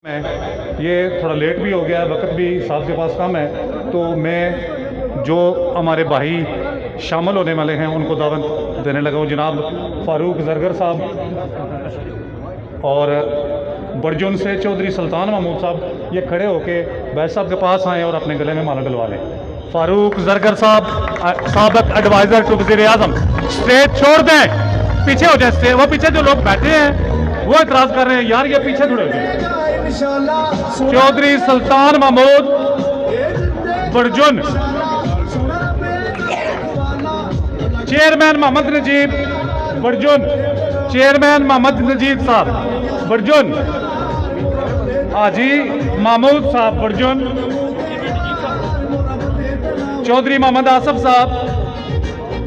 मैं ये थोड़ा लेट भी हो गया, वक्त भी साहब के पास कम है, तो मैं जो हमारे भाई शामिल होने वाले हैं उनको दावत देने लगा हूँ। जनाब फ़ारूक ज़रगर साहब और बरजुन से चौधरी सुल्तान महमूद साहब ये खड़े होके बैस साहब के पास आए और अपने गले में माला डलवा लें। फ़ारूक ज़रगर साहब साबिक़ एडवाइज़र टू वज़ीर आज़म, स्टेज छोड़ दें, पीछे हो जाए स्टेज। वो पीछे जो लोग बैठे हैं वो इतराज़ कर रहे हैं, यार ये पीछे थोड़े हो जाए। चौधरी सुल्तान महमूद बरजुन, चेयरमैन मोहम्मद नजीब बरजुन, चेयरमैन मोहम्मद नजीब साहब बरजुन, हाजी महमूद साहब बरजुन, चौधरी मोहम्मद आसफ साहब,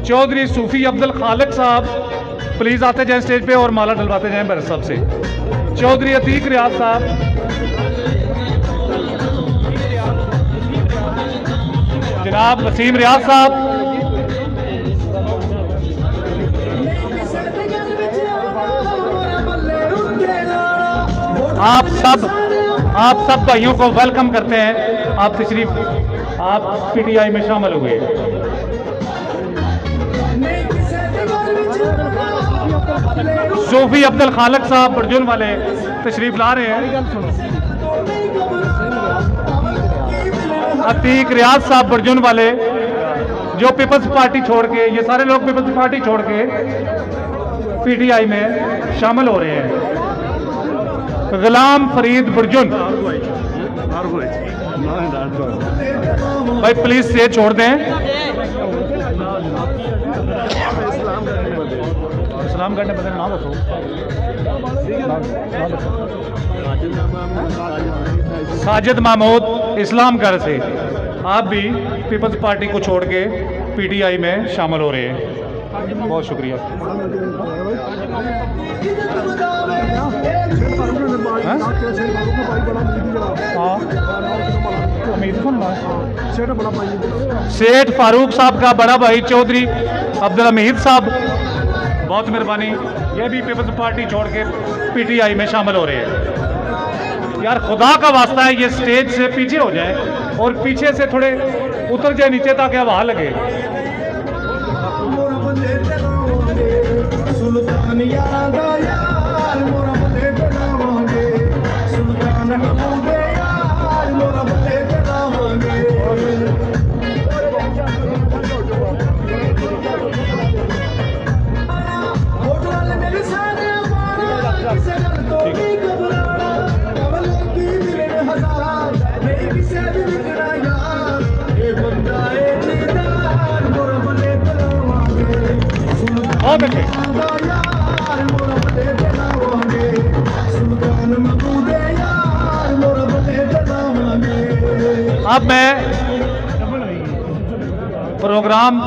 चौधरी सूफी अब्दुल खालिक साहब प्लीज आते जाएं स्टेज पे और माला डलवाते जाएं बैरस साहब से। चौधरी अतीक रियाज साहब, जनाब वसीम रियाज साहब, आप सब भाइयों को वेलकम करते हैं। आप तशरीफ आप पीटीआई में शामिल हुए। सूफी अब्दुल खालिक साहब बरजुन वाले तशरीफ ला रहे हैं। अतीक रियाज साहब बरजुन वाले जो पीपल्स पार्टी छोड़ के, ये सारे लोग पीपल्स पार्टी छोड़ के पीटीआई में शामिल हो रहे हैं। गुलाम फरीद बरजुन भाई प्लीज स्टेज छोड़ दें। इस्लाम करने बदल नाम रखो। साजिद महमूद इस्लामगढ़ से, आप भी पीपल्स पार्टी को छोड़ के पीटीआई में शामिल हो रहे हैं, बहुत शुक्रिया। सेठ फारूक साहब का बड़ा भाई चौधरी अब्दुल हमीद साहब, बहुत मेहरबानी, ये भी पीपल्स पार्टी छोड़ के पीटीआई में शामिल हो रहे हैं। यार खुदा का वास्ता है ये स्टेज से पीछे हो जाए और पीछे से थोड़े उतर जाए नीचे ताकि हवा लगे। अब मैं प्रोग्राम